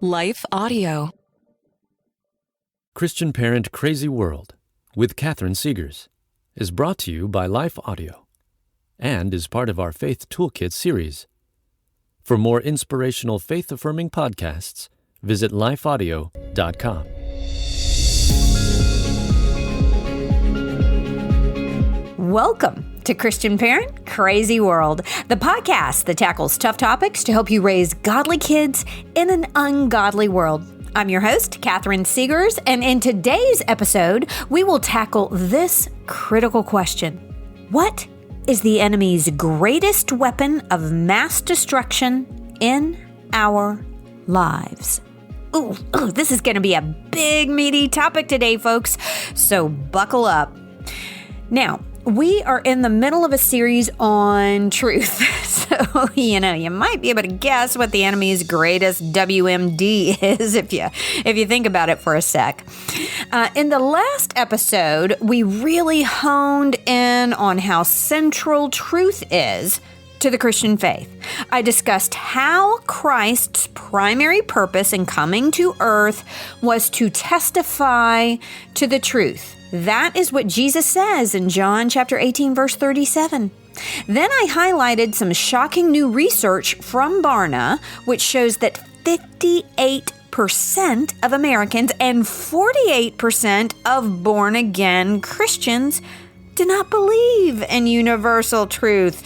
Life Audio. Christian Parent Crazy World with Catherine Segars is brought to you by Life Audio and is part of our Faith Toolkit series. For more inspirational faith-affirming podcasts, visit lifeaudio.com. Welcome to Christian Parent Crazy World, the podcast that tackles tough topics to help you raise godly kids in an ungodly world. I'm your host, Catherine Segars, and in today's episode, we will tackle this critical question. What is the enemy's greatest weapon of mass destruction in our lives? Ooh, this is going to be a big, meaty topic today, folks, so buckle up. Now, we are in the middle of a series on truth, so, you might be able to guess what the enemy's greatest WMD is if you think about it for a sec. In the last episode, we really honed in on how central truth is to the Christian faith. I discussed how Christ's primary purpose in coming to earth was to testify to the truth. That is what Jesus says in John chapter 18, verse 37. Then I highlighted some shocking new research from Barna, which shows that 58% of Americans and 48% of born-again Christians do not believe in universal truth.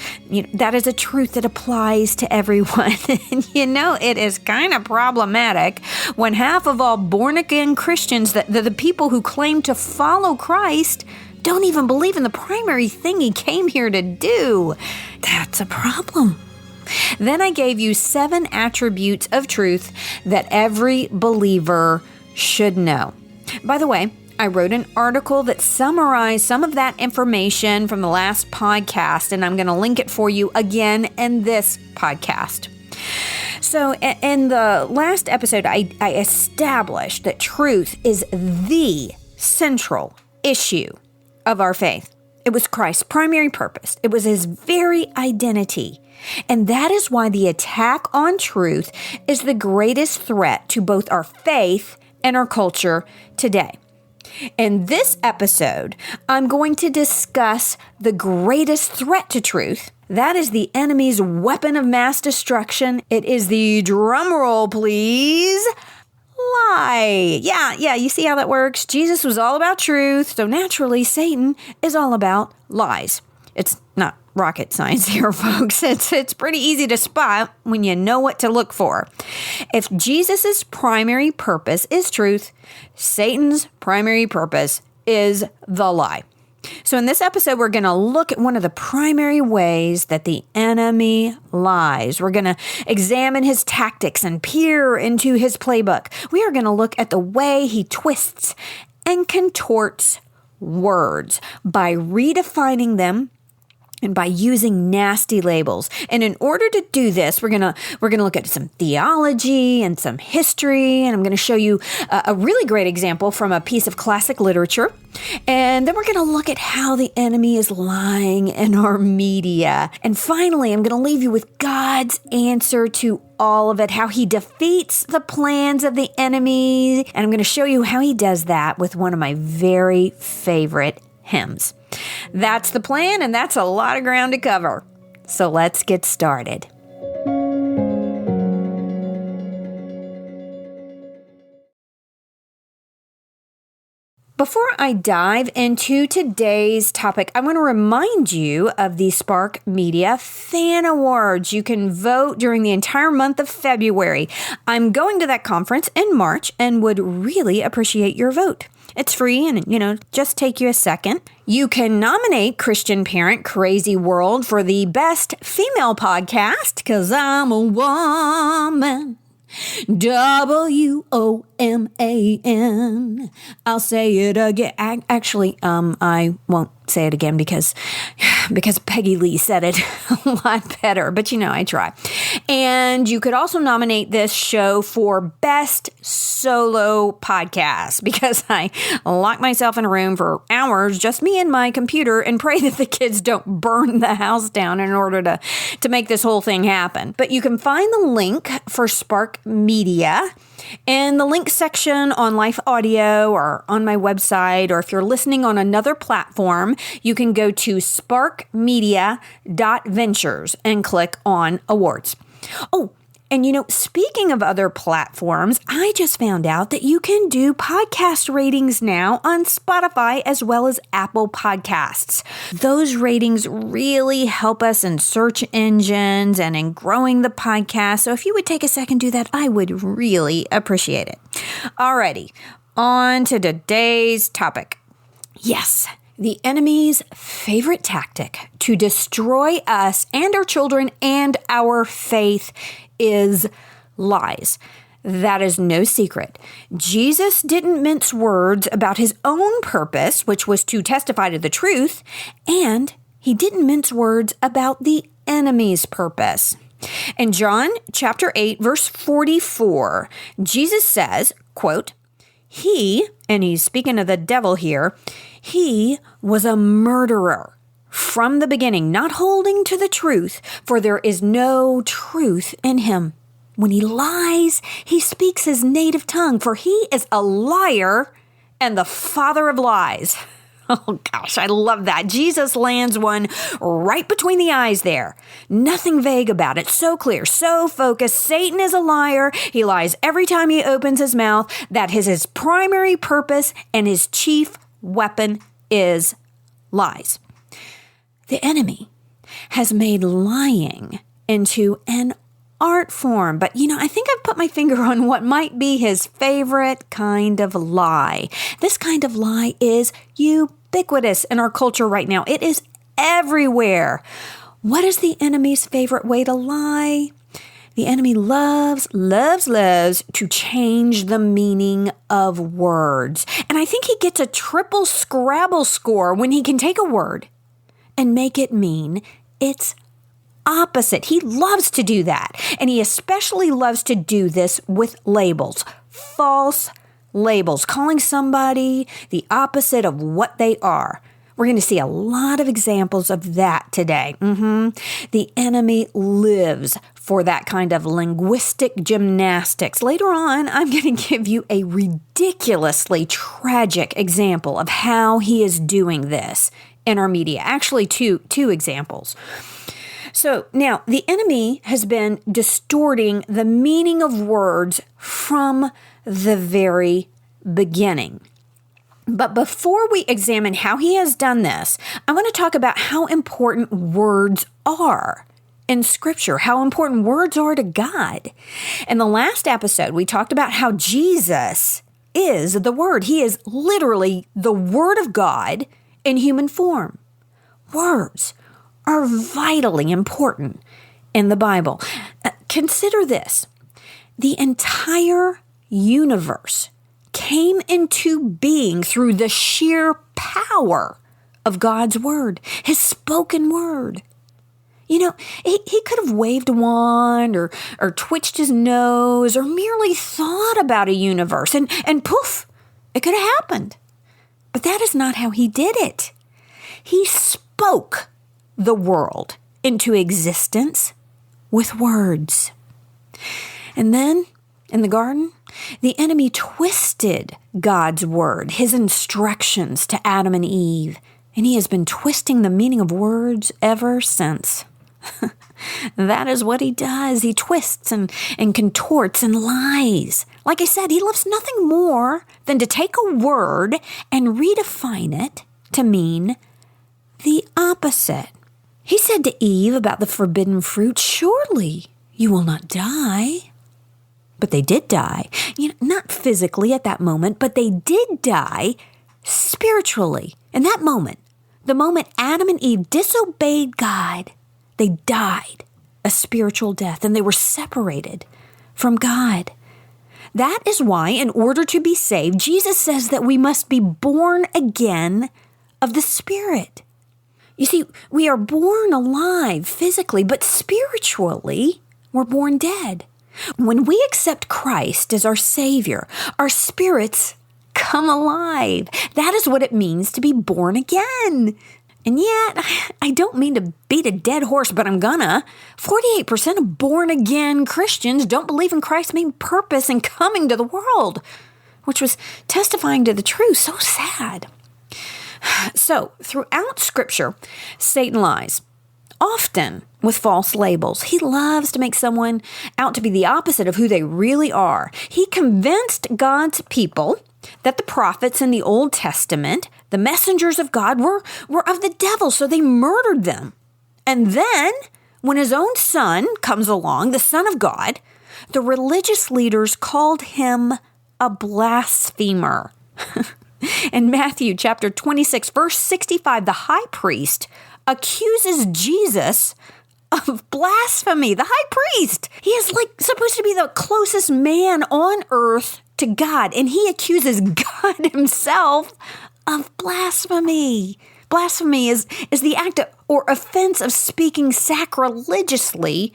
That is a truth that applies to everyone. And it is kind of problematic when half of all born-again Christians, the people who claim to follow Christ, don't even believe in the primary thing he came here to do. That's a problem. Then I gave you 7 attributes of truth that every believer should know. By the way, I wrote an article that summarized some of that information from the last podcast, and I'm going to link it for you again in this podcast. So in the last episode, I established that truth is the central issue of our faith. It was Christ's primary purpose. It was his very identity. And that is why the attack on truth is the greatest threat to both our faith and our culture today. In this episode, I'm going to discuss the greatest threat to truth. That is the enemy's weapon of mass destruction. It is the, drumroll please, lie. Yeah, you see how that works? Jesus was all about truth, so naturally Satan is all about lies. It's not rocket science here, folks. It's pretty easy to spot when you know what to look for. If Jesus' primary purpose is truth, Satan's primary purpose is the lie. So in this episode, we're going to look at one of the primary ways that the enemy lies. We're going to examine his tactics and peer into his playbook. We are going to look at the way he twists and contorts words by redefining them and by using nasty labels. And in order to do this, we're gonna look at some theology and some history, and I'm gonna show you a really great example from a piece of classic literature. And then we're gonna look at how the enemy is lying in our media. And finally, I'm gonna leave you with God's answer to all of it, how he defeats the plans of the enemy. And I'm gonna show you how he does that with one of my very favorite hymns. That's the plan, and that's a lot of ground to cover. So let's get started. Before I dive into today's topic, I want to remind you of the Spark Media Fan Awards. You can vote during the entire month of February. I'm going to that conference in March and would really appreciate your vote. It's free and, just take you a second. You can nominate Christian Parent Crazy World for the best female podcast, 'cause I'm a woman. WOMAN. I'll say it again. Actually, I won't say it again because Peggy Lee said it a lot better, but I try. And you could also nominate this show for Best Solo Podcast because I lock myself in a room for hours, just me and my computer, and pray that the kids don't burn the house down in order to make this whole thing happen. But you can find the link for Spark Media in the link section on Life Audio or on my website, or if you're listening on another platform, you can go to sparkmedia.ventures and click on awards. Oh, and speaking of other platforms, I just found out that you can do podcast ratings now on Spotify as well as Apple Podcasts. Those ratings really help us in search engines and in growing the podcast. So if you would take a second to do that, I would really appreciate it. Alrighty, on to today's topic. Yes, the enemy's favorite tactic to destroy us and our children and our faith is lies. That is no secret. Jesus didn't mince words about his own purpose, which was to testify to the truth, and he didn't mince words about the enemy's purpose. In John chapter 8, verse 44, Jesus says, quote, "He," and he's speaking of the devil here, "he was a murderer from the beginning, not holding to the truth, for there is no truth in him. When he lies, he speaks his native tongue, for he is a liar and the father of lies." Oh gosh, I love that. Jesus lands one right between the eyes there. Nothing vague about it. So clear, so focused. Satan is a liar. He lies every time he opens his mouth. That is his primary purpose, and his chief weapon is lies. The enemy has made lying into an art form, but I think I've put my finger on what might be his favorite kind of lie. This kind of lie is ubiquitous in our culture right now. It is everywhere. What is the enemy's favorite way to lie? The enemy loves to change the meaning of words. And I think he gets a triple Scrabble score when he can take a word and make it mean its opposite. He loves to do that. And he especially loves to do this with labels, false labels, calling somebody the opposite of what they are. We're going to see a lot of examples of that today. The enemy lives for that kind of linguistic gymnastics. Later on, I'm going to give you a ridiculously tragic example of how he is doing this in our media. Actually, two examples. So now the enemy has been distorting the meaning of words from the very beginning. But before we examine how he has done this, I want to talk about how important words are in Scripture, how important words are to God. In the last episode, we talked about how Jesus is the Word. He is literally the Word of God in human form. Words are vitally important in the Bible. Consider this. The entire universe came into being through the sheer power of God's Word, His spoken Word. He could have waved a wand or twitched his nose or merely thought about a universe and poof, it could have happened. But that is not how he did it. He spoke the world into existence with words. And then, in the garden, the enemy twisted God's word, his instructions to Adam and Eve, and he has been twisting the meaning of words ever since. That is what he does. He twists and contorts and lies. Like I said, he loves nothing more than to take a word and redefine it to mean the opposite. He said to Eve about the forbidden fruit, "Surely you will not die." But they did die. Not physically at that moment, but they did die spiritually. In that moment, the moment Adam and Eve disobeyed God, they died a spiritual death, and they were separated from God. That is why, in order to be saved, Jesus says that we must be born again of the Spirit. You see, we are born alive physically, but spiritually, we're born dead. When we accept Christ as our Savior, our spirits come alive. That is what it means to be born again. And yet, I don't mean to beat a dead horse, but I'm gonna. 48% of born-again Christians don't believe in Christ's main purpose in coming to the world, which was testifying to the truth. So sad. So, throughout Scripture, Satan lies, often with false labels. He loves to make someone out to be the opposite of who they really are. He convinced God's people that the prophets in the Old Testament, the messengers of God, were of the devil, so they murdered them. And then, when his own son comes along, the Son of God, the religious leaders called him a blasphemer. In Matthew chapter 26, verse 65, the high priest accuses Jesus of blasphemy. The high priest, he is supposed to be the closest man on earth to God, and he accuses God himself of blasphemy. Blasphemy is the act or offense of speaking sacrilegiously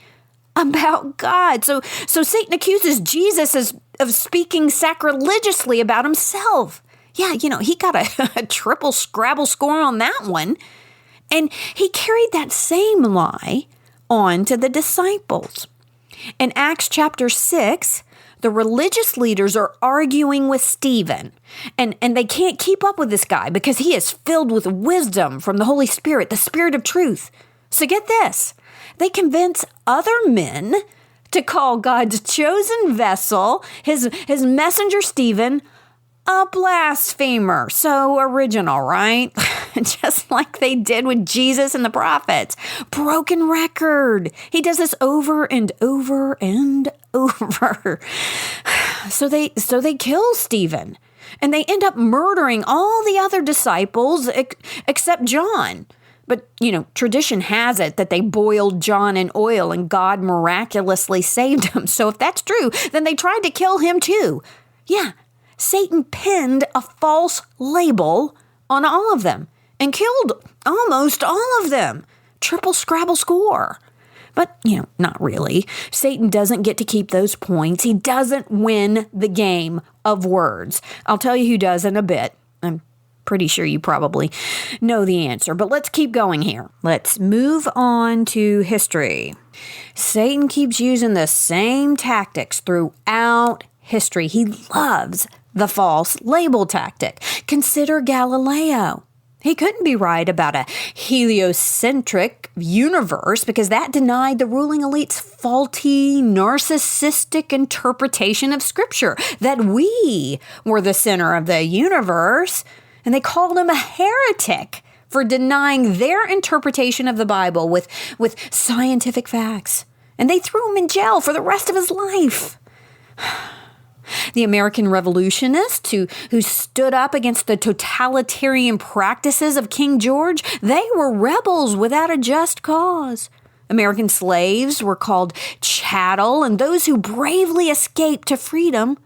about God. So Satan accuses Jesus of speaking sacrilegiously about himself. Yeah, he got a triple Scrabble score on that one. And he carried that same lie on to the disciples. In Acts chapter 6, the religious leaders are arguing with Stephen, and they can't keep up with this guy because he is filled with wisdom from the Holy Spirit, the Spirit of truth. So get this, they convince other men to call God's chosen vessel, his messenger Stephen, a blasphemer. So original, right? Just like they did with Jesus and the prophets. Broken record. He does this over and over and over. So they kill Stephen, and they end up murdering all the other disciples except John. But, tradition has it that they boiled John in oil and God miraculously saved him. So if that's true, then they tried to kill him too. Yeah. Satan pinned a false label on all of them and killed almost all of them. Triple Scrabble score. But, not really. Satan doesn't get to keep those points. He doesn't win the game of words. I'll tell you who does in a bit. I'm pretty sure you probably know the answer, but let's keep going here. Let's move on to history. Satan keeps using the same tactics throughout history. He loves the false label tactic. Consider Galileo. He couldn't be right about a heliocentric universe because that denied the ruling elite's faulty, narcissistic interpretation of Scripture, that we were the center of the universe, and they called him a heretic for denying their interpretation of the Bible with scientific facts. And they threw him in jail for the rest of his life. The American revolutionists who stood up against the totalitarian practices of King George, they were rebels without a just cause. American slaves were called chattel, and those who bravely escaped to freedom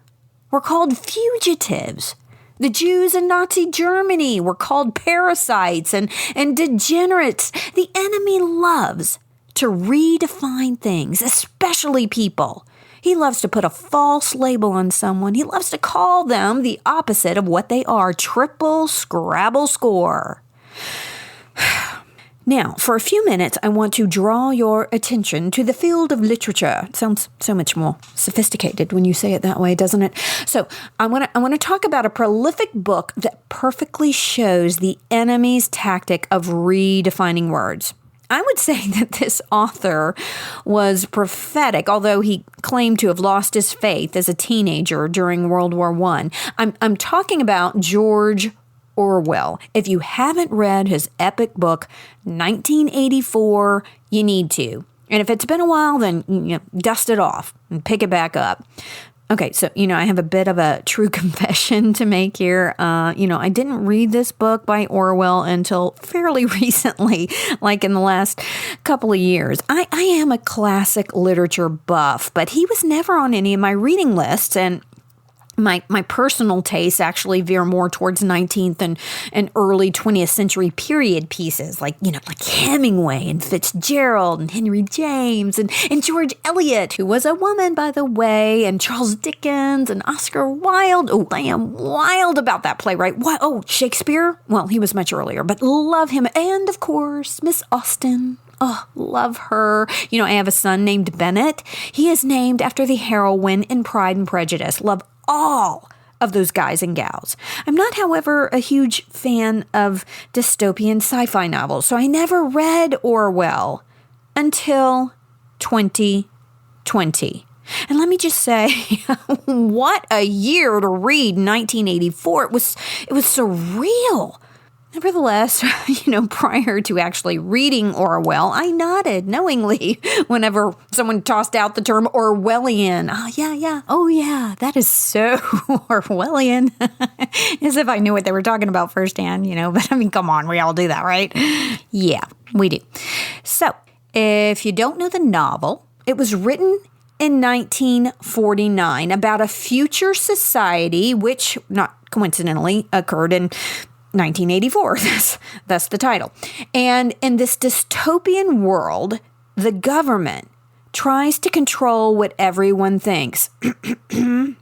were called fugitives. The Jews in Nazi Germany were called parasites and degenerates. The enemy loves to redefine things, especially people. He loves to put a false label on someone. He loves to call them the opposite of what they are. Triple Scrabble score. Now, for a few minutes, I want to draw your attention to the field of literature. It sounds so much more sophisticated when you say it that way, doesn't it? So I want to talk about a prolific book that perfectly shows the enemy's tactic of redefining words. I would say that this author was prophetic, although he claimed to have lost his faith as a teenager during World War I. I'm talking about George Orwell. If you haven't read his epic book, 1984, you need to. And if it's been a while, then dust it off and pick it back up. Okay, so, I have a bit of a true confession to make here. I didn't read this book by Orwell until fairly recently, like in the last couple of years. I am a classic literature buff, but he was never on any of my reading lists. And My personal tastes actually veer more towards 19th and early 20th century period pieces, like Hemingway and Fitzgerald and Henry James and George Eliot, who was a woman, by the way, and Charles Dickens and Oscar Wilde. Oh, I am wild about that playwright. What? Oh, Shakespeare? Well, he was much earlier, but love him. And, of course, Miss Austen. Oh, love her. I have a son named Bennett. He is named after the heroine in Pride and Prejudice. Love all of those guys and gals. I'm not, however, a huge fan of dystopian sci-fi novels, so I never read Orwell until 2020. And let me just say, what a year to read 1984. It was surreal. Nevertheless, prior to actually reading Orwell, I nodded knowingly whenever someone tossed out the term Orwellian. Oh, yeah, that is so Orwellian. As if I knew what they were talking about firsthand, but I mean, come on, we all do that, right? Yeah, we do. So, if you don't know the novel, it was written in 1949 about a future society which, not coincidentally, occurred in 1984. That's the title. And in this dystopian world, the government tries to control what everyone thinks. And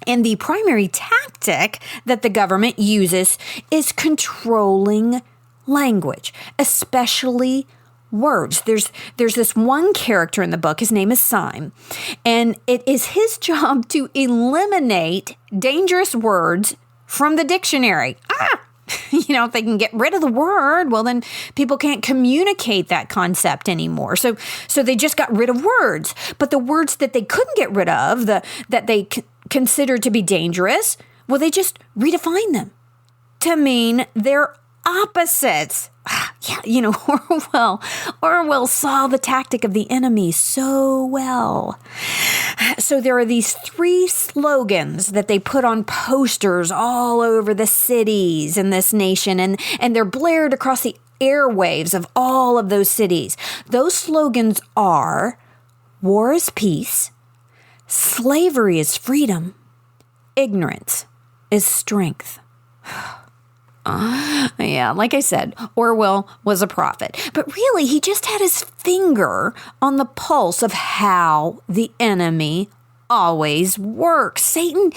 the primary tactic that the government uses is controlling language, especially words. There's this one character in the book, his name is Syme, and it is his job to eliminate dangerous words from the dictionary. If they can get rid of the word, well, then people can't communicate that concept anymore. So they just got rid of words. But the words that they couldn't get rid of, that they considered to be dangerous, well, they just redefined them to mean their opposites. Orwell saw the tactic of the enemy so well. So there are these 3 slogans that they put on posters all over the cities in this nation, and they're blared across the airwaves of all of those cities. Those slogans are: war is peace, slavery is freedom, ignorance is strength. Yeah, like I said, Orwell was a prophet. But really, he just had his finger on the pulse of how the enemy always works. Satan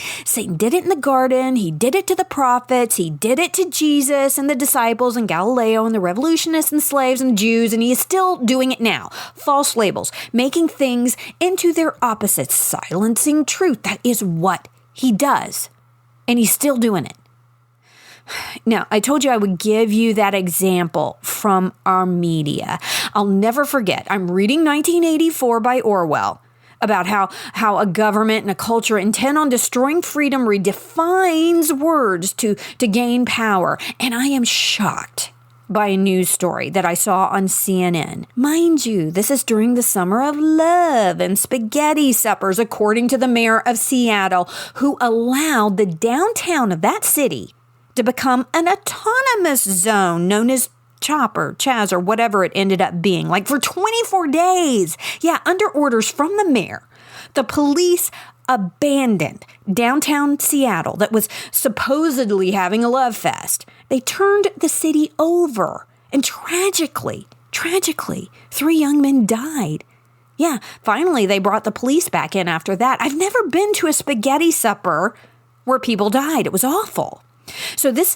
did it in the garden. He did it to the prophets. He did it to Jesus and the disciples and Galileo and the revolutionists and slaves and Jews. And he is still doing it now. False labels, making things into their opposites, silencing truth. That is what he does. And he's still doing it. Now, I told you I would give you that example from our media. I'll never forget. I'm reading 1984 by Orwell about how a government and a culture intent on destroying freedom redefines words to gain power. And I am shocked by a news story that I saw on CNN. Mind you, this is during the summer of love and spaghetti suppers, according to the mayor of Seattle, who allowed the downtown of that city to become an autonomous zone known as CHOP or CHAZ or whatever it ended up being, like for 24 days. Yeah, under orders from the mayor, the police abandoned downtown Seattle that was supposedly having a love fest. They turned the city over, and tragically, 3 young men died. Yeah, finally they brought the police back in after that. I've never been to a spaghetti supper where people died. It was awful. So this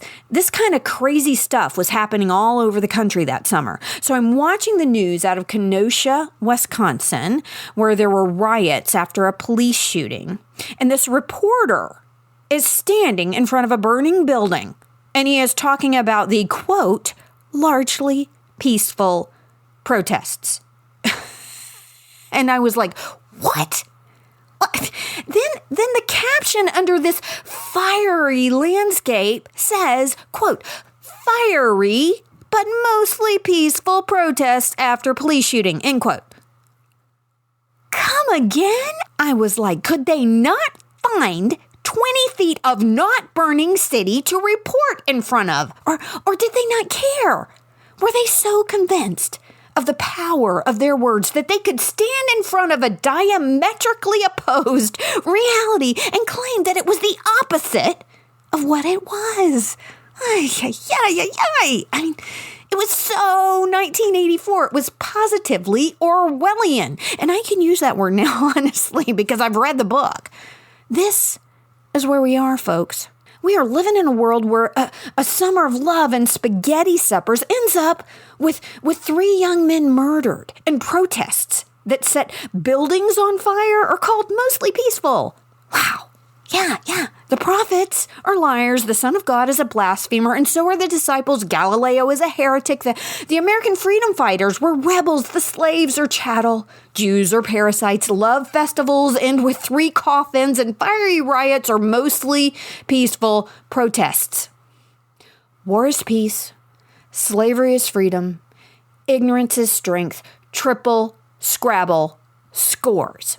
kind of crazy stuff was happening all over the country that summer. So I'm watching the news out of Kenosha, Wisconsin, where there were riots after a police shooting. And this reporter is standing in front of a burning building, and he is talking about the, quote, largely peaceful protests. And I was like, what? Then the caption under this fiery landscape says, quote, fiery but mostly peaceful protests after police shooting, end quote. Come again? I was like, could they not find 20 feet of not burning city to report in front of? Or did they not care? Were they so convinced of the power of their words, that they could stand in front of a diametrically opposed reality and claim that it was the opposite of what it was. I mean, it was so 1984. It was positively Orwellian. And I can use that word now, honestly, because I've read the book. This is where we are, folks. We are living in a world where a summer of love and spaghetti suppers ends up with 3 young men murdered, and protests that set buildings on fire are called mostly peaceful. Wow. Yeah. The prophets are liars. The Son of God is a blasphemer, and so are the disciples. Galileo is a heretic. The American freedom fighters were rebels. The slaves are chattel. Jews are parasites. Love festivals end with 3 coffins, and fiery riots are mostly peaceful protests. War is peace. Slavery is freedom. Ignorance is strength. Triple, Scrabble, scores.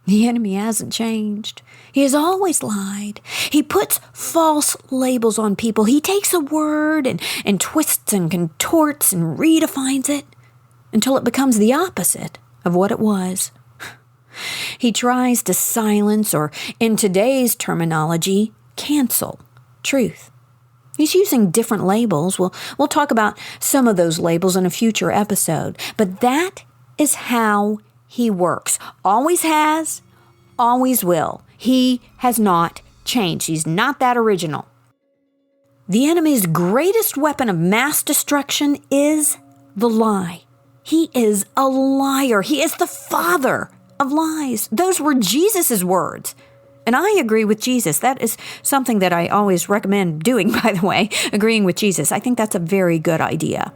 The enemy hasn't changed. He has always lied. He puts false labels on people. He takes a word and twists and contorts and redefines it until it becomes the opposite of what it was. He tries to silence, or in today's terminology, cancel truth. He's using different labels. We'll talk about some of those labels in a future episode. But that is how he works. Always has, always will. He has not changed. He's not that original. The enemy's greatest weapon of mass destruction is the lie. He is a liar. He is the father of lies. Those were Jesus' words. And I agree with Jesus. That is something that I always recommend doing, by the way, agreeing with Jesus. I think that's a very good idea.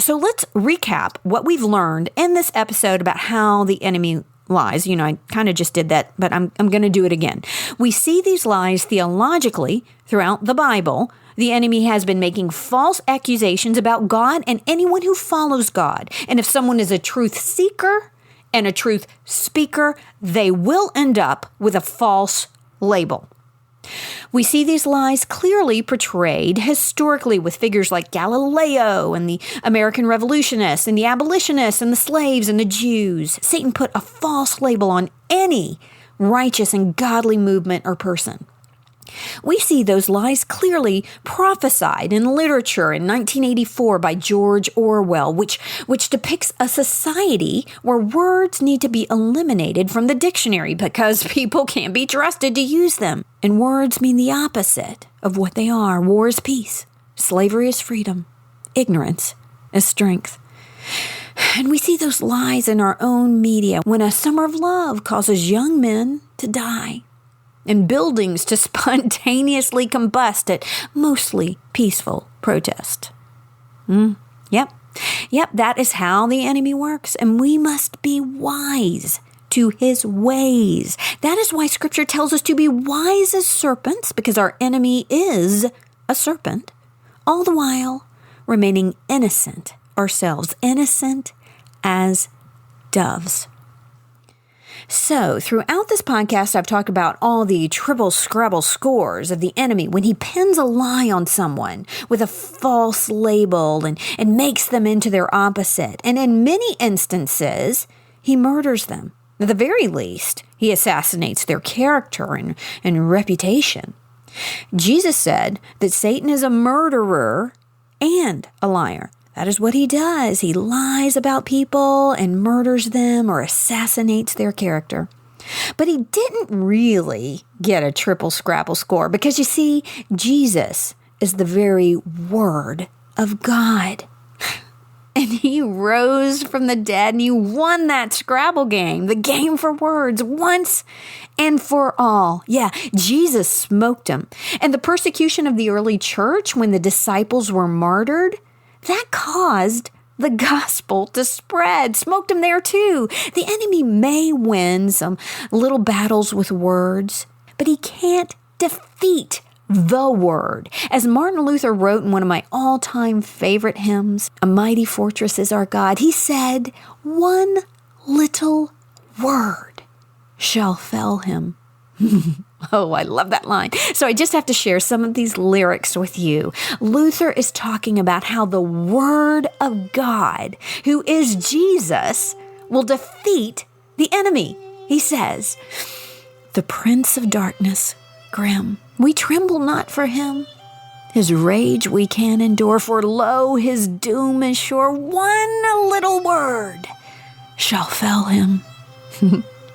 So let's recap what we've learned in this episode about how the enemy lies. I kind of just did that, but I'm going to do it again. We see these lies theologically throughout the Bible. The enemy has been making false accusations about God and anyone who follows God. And if someone is a truth seeker and a truth speaker, they will end up with a false label. We see these lies clearly portrayed historically with figures like Galileo and the American revolutionists and the abolitionists and the slaves and the Jews. Satan put a false label on any righteous and godly movement or person. We see those lies clearly prophesied in literature in 1984 by George Orwell, which depicts a society where words need to be eliminated from the dictionary because people can't be trusted to use them. And words mean the opposite of what they are. War is peace. Slavery is freedom. Ignorance is strength. And we see those lies in our own media when a summer of love causes young men to die and buildings to spontaneously combust at mostly peaceful protest. Yep, that is how the enemy works, and we must be wise to his ways. That is why Scripture tells us to be wise as serpents, because our enemy is a serpent, all the while remaining innocent ourselves, innocent as doves. So, throughout this podcast, I've talked about all the triple Scrabble scores of the enemy when he pins a lie on someone with a false label and makes them into their opposite. And in many instances, he murders them. At the very least, he assassinates their character and reputation. Jesus said that Satan is a murderer and a liar. That is what he does. He lies about people and murders them or assassinates their character. But he didn't really get a triple Scrabble score because, you see, Jesus is the very Word of God. And he rose from the dead and he won that Scrabble game, the game for words, once and for all. Yeah, Jesus smoked him. And the persecution of the early church when the disciples were martyred, that caused the gospel to spread. Smoked him there too. The enemy may win some little battles with words, but he can't defeat the word. As Martin Luther wrote in one of my all-time favorite hymns, "A Mighty Fortress is Our God," he said, "One little word shall fell him." Oh, I love that line. So I just have to share some of these lyrics with you. Luther is talking about how the Word of God, who is Jesus, will defeat the enemy. He says, "The prince of darkness, grim, we tremble not for him. His rage we can endure, for lo, his doom is sure. One little word shall fell him."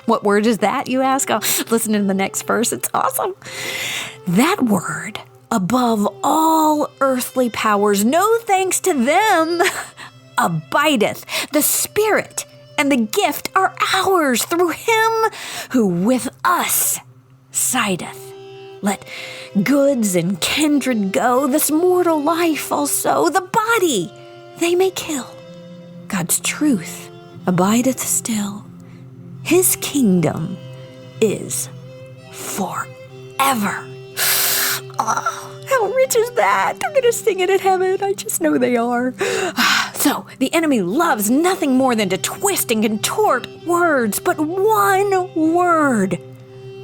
What word is that, you ask? Oh, listen to the next verse. It's awesome. "That word, above all earthly powers, no thanks to them, abideth. The Spirit and the gift are ours through him who with us sideth. Let goods and kindred go, this mortal life also, the body they may kill. God's truth abideth still. His kingdom is forever." Oh, how rich is that? They're going to sing it in heaven. I just know they are. So, the enemy loves nothing more than to twist and contort words, but one word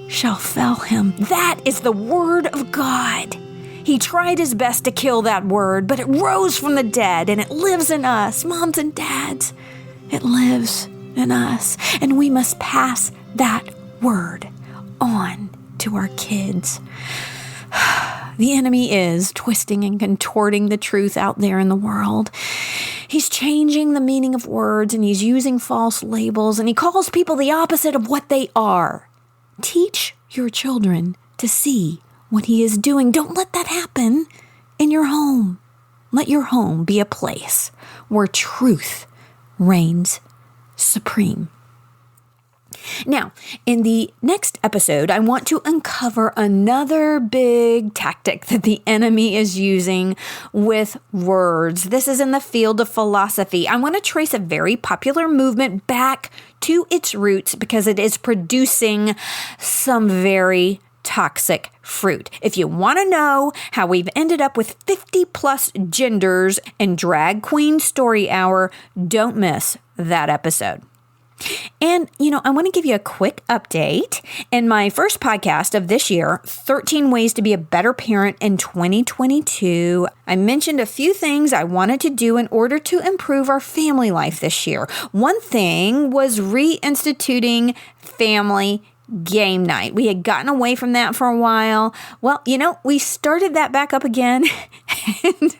shall fell him. That is the word of God. He tried his best to kill that word, but it rose from the dead, and it lives in us. Moms and dads, it lives in us, and we must pass that word on to our kids. The enemy is twisting and contorting the truth out there in the world. He's changing the meaning of words, and he's using false labels, and he calls people the opposite of what they are. Teach your children to see what he is doing. Don't let that happen in your home. Let your home be a place where truth reigns supreme. Now, in the next episode, I want to uncover another big tactic that the enemy is using with words. This is in the field of philosophy. I want to trace a very popular movement back to its roots because it is producing some very toxic fruit. If you want to know how we've ended up with 50 plus genders in Drag Queen Story Hour, don't miss that episode. And, I want to give you a quick update. In my first podcast of this year, 13 Ways to be a Better Parent in 2022, I mentioned a few things I wanted to do in order to improve our family life this year. One thing was reinstituting family game night. We had gotten away from that for a while. Well, we started that back up again, and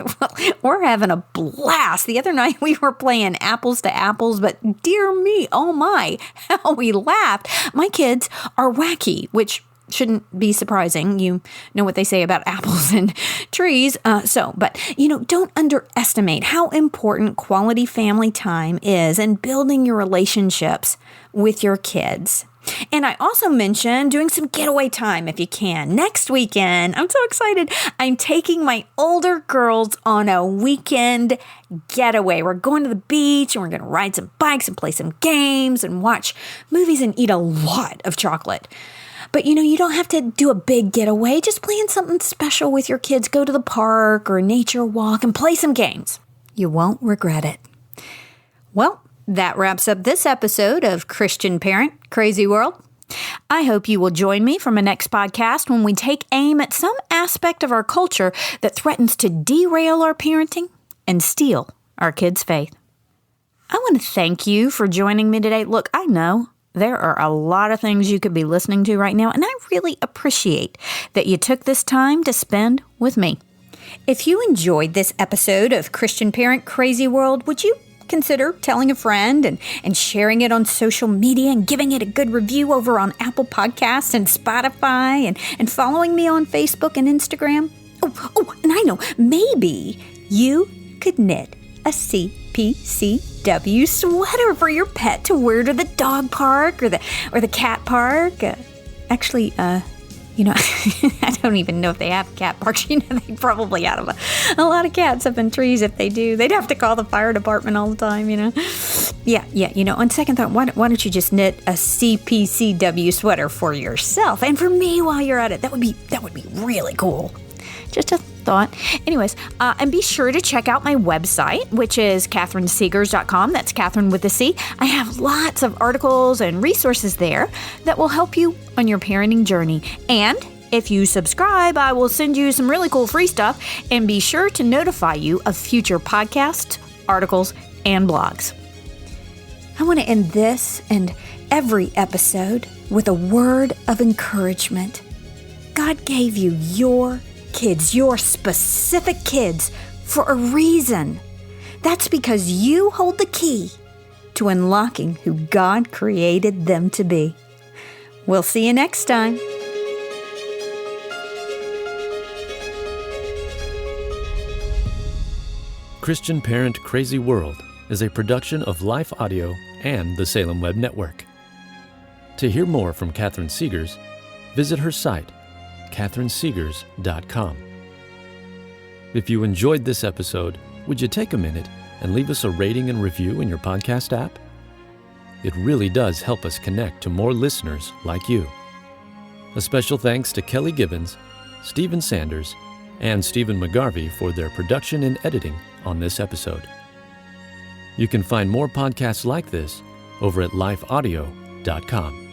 we're having a blast. The other night we were playing apples to apples, but dear me, oh my, how we laughed. My kids are wacky, which shouldn't be surprising. You know what they say about apples and trees. But don't underestimate how important quality family time is in building your relationships with your kids. And I also mentioned doing some getaway time if you can. Next weekend, I'm so excited. I'm taking my older girls on a weekend getaway. We're going to the beach and we're going to ride some bikes and play some games and watch movies and eat a lot of chocolate. But you don't have to do a big getaway. Just plan something special with your kids. Go to the park or a nature walk and play some games. You won't regret it. Well, that wraps up this episode of Christian Parent Crazy World. I hope you will join me for my next podcast when we take aim at some aspect of our culture that threatens to derail our parenting and steal our kids' faith. I want to thank you for joining me today. Look, I know there are a lot of things you could be listening to right now, and I really appreciate that you took this time to spend with me. If you enjoyed this episode of Christian Parent Crazy World, would you consider telling a friend and sharing it on social media and giving it a good review over on Apple Podcasts and Spotify and following me on Facebook and Instagram? Oh, and I know, maybe you could knit a CPCW sweater for your pet to wear to the dog park or the cat park. I don't even know if they have cat parks. They probably have a lot of cats up in trees if they do. They'd have to call the fire department all the time, Yeah, on second thought, why don't you just knit a CPCW sweater for yourself and for me while you're at it? That would be really cool. Just a thought. Anyways, and be sure to check out my website, which is catherineseegers.com. That's Catherine with a C. I have lots of articles and resources there that will help you on your parenting journey. And if you subscribe, I will send you some really cool free stuff, and be sure to notify you of future podcasts, articles, and blogs. I want to end this and every episode with a word of encouragement. God gave you your kids, your specific kids, for a reason. That's because you hold the key to unlocking who God created them to be. We'll see you next time. Christian Parent Crazy World is a production of Life Audio and the Salem Web Network. To hear more from Catherine Seegers, visit her site, catherineseegers.com. If you enjoyed this episode, would you take a minute and leave us a rating and review in your podcast app? It really does help us connect to more listeners like you. A special thanks to Kelly Gibbons, Stephen Sanders, and Stephen McGarvey for their production and editing on this episode. You can find more podcasts like this over at lifeaudio.com.